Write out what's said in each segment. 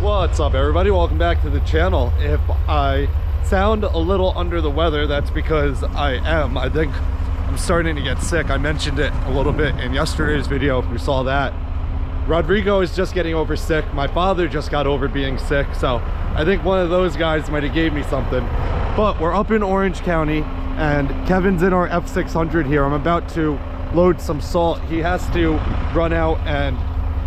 What's up, everybody? Welcome back to the channel. If I sound a little under the weather, that's because I am. I think I'm starting to get sick. I mentioned it a little bit in yesterday's video, if you saw that. Rodrigo is just getting over sick. My father just got over being sick, so I think one of those guys might have gave me something. But we're up in Orange County, and Kevin's in our F600 here. I'm about to load some salt. He has to run out and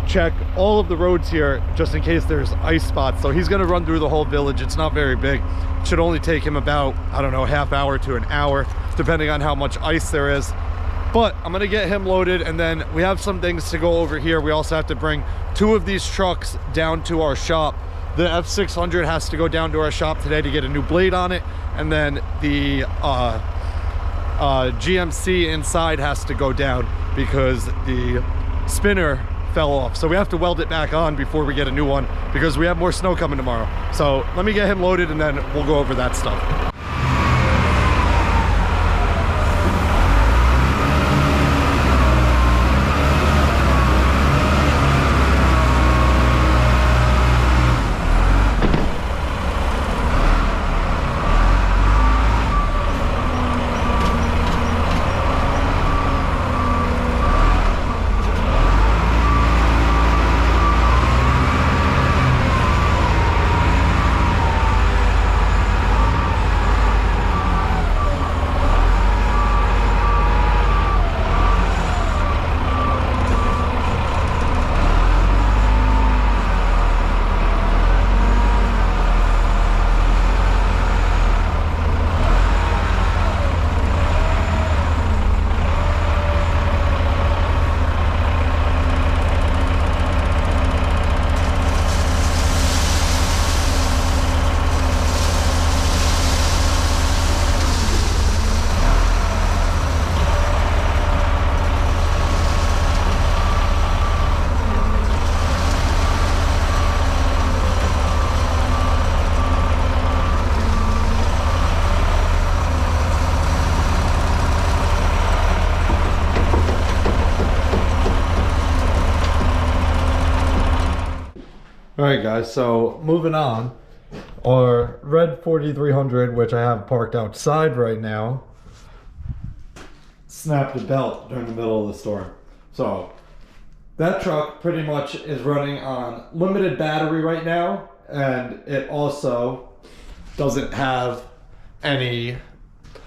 check all of the roads here just in case there's ice spots. So he's going to run through the whole village. It's not very big. It should only take him about, I don't know, half hour to an hour, depending on how much ice there is. But I'm going to get him loaded, and then we have some things to go over here. We also have to bring 2 of these trucks down to our shop. The F600 has to go down to our shop today to get a new blade on it, and then the GMC inside has to go down because the spinner fell off. So we have to weld it back on before we get a new one because we have more snow coming tomorrow. So let me get him loaded and then we'll go over that stuff. Alright guys, so moving on, our red 4300, which I have parked outside right now, snapped a belt during the middle of the storm. So that truck pretty much is running on limited battery right now, and it also doesn't have any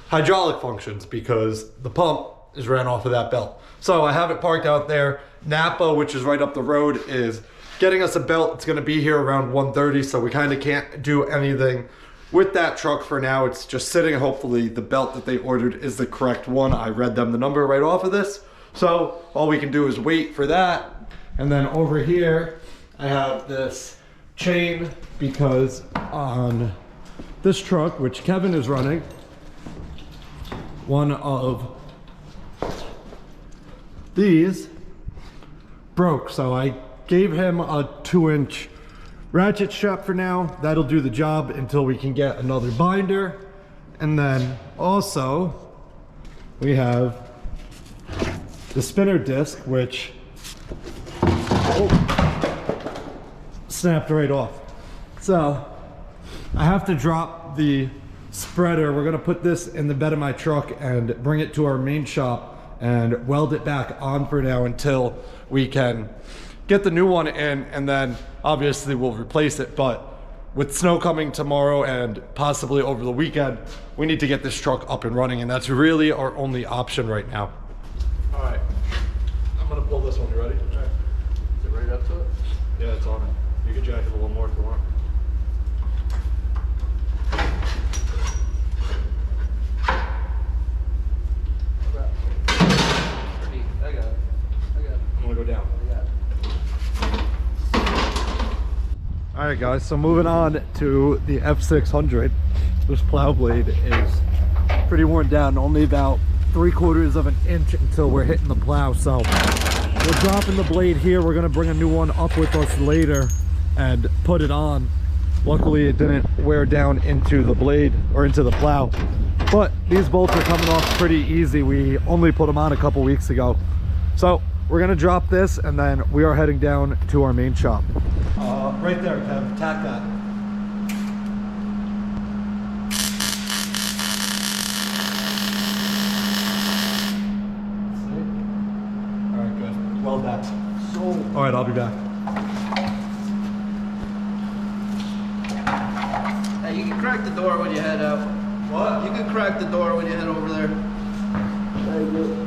hydraulic functions because the pump is ran off of that belt. So I have it parked out there. Napa, which is right up the road, is getting us a belt. It's going to be here around 1:30, so we kind of can't do anything with that truck for now. It's just sitting. Hopefully the belt that they ordered is the correct one. I read them the number right off of this, so all we can do is wait for that. And then over here I have this chain because on this truck, which Kevin is running, one of these broke, so I gave him a 2-inch ratchet strap for now. That'll do the job until we can get another binder. And then also we have the spinner disc, which snapped right off. So I have to drop the spreader. We're gonna put this in the bed of my truck and bring it to our main shop and weld it back on for now until we can get the new one in, and then obviously we'll replace it. But with snow coming tomorrow and possibly over the weekend, we need to get this truck up and running, and that's really our only option right now. All right, I'm gonna pull this one. You ready? All right. Is it right up to it? Yeah, it's on it. You can jack it a little more if you want. I got it. I'm gonna go down. Alright guys, so moving on to the F600. This plow blade is pretty worn down, only about 3/4 of an inch until we're hitting the plow. So we're dropping the blade here. We're gonna bring a new one up with us later and put it on. Luckily it didn't wear down into the blade or into the plow. But these bolts are coming off pretty easy. We only put them on a couple weeks ago. So we're gonna drop this and then we are heading down to our main shop. right there, Kev. Tack that. See? All right, good. Well done. So. All right, I'll be back. Hey, you can crack the door when you head out. What? You can crack the door when you head over there. Very good.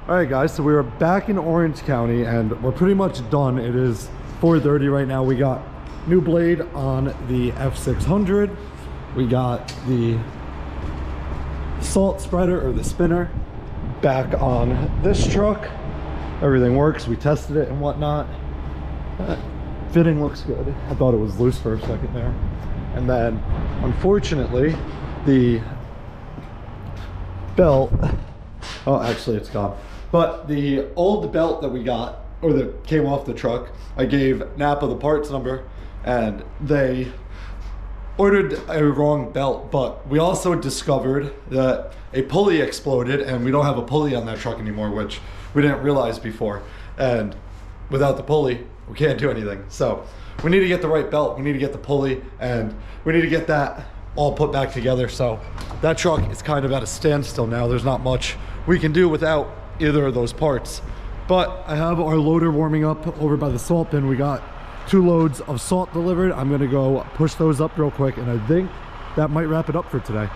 All right, guys, so we are back in Orange County and we're pretty much done. It is 4:30 right now. We got new blade on the F600. We got the salt spreader or the spinner back on this truck. Everything works. We tested it and whatnot. Fitting looks good. I thought it was loose for a second there. And then, unfortunately, the belt, oh, actually it's gone. But the old belt that we got, or that came off the truck, I gave Napa the parts number and they ordered a wrong belt, but we also discovered that a pulley exploded and we don't have a pulley on that truck anymore, which we didn't realize before. And without the pulley, we can't do anything. So we need to get the right belt, we need to get the pulley, and we need to get that all put back together. So that truck is kind of at a standstill now. There's not much we can do without either of those parts. But I have our loader warming up over by the salt bin. We got 2 loads of salt delivered. I'm gonna go push those up real quick, and I think that might wrap it up for today.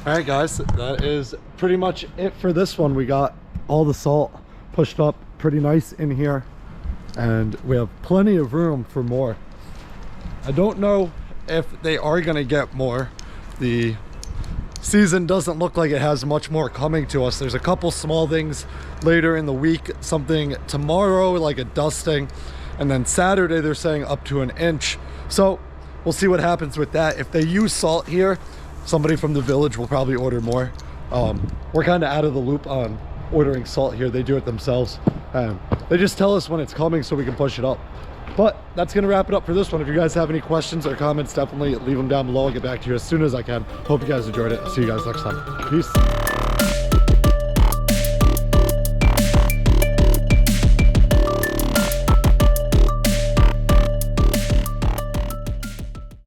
All right, guys, that is pretty much it for this one. We got all the salt pushed up pretty nice in here, and we have plenty of room for more. I don't know if they are gonna get more. The season doesn't look like it has much more coming to us. There's a couple small things later in the week, something tomorrow like a dusting, and then Saturday they're saying up to 1 inch. So we'll see what happens with that. If they use salt here, somebody from the village will probably order more. We're kind of out of the loop on ordering salt here. They do it themselves. They just tell us when it's coming so we can push it up. But that's gonna wrap it up for this one. If you guys have any questions or comments, definitely leave them down below. I'll get back to you as soon as I can. Hope you guys enjoyed it. See you guys next time. Peace.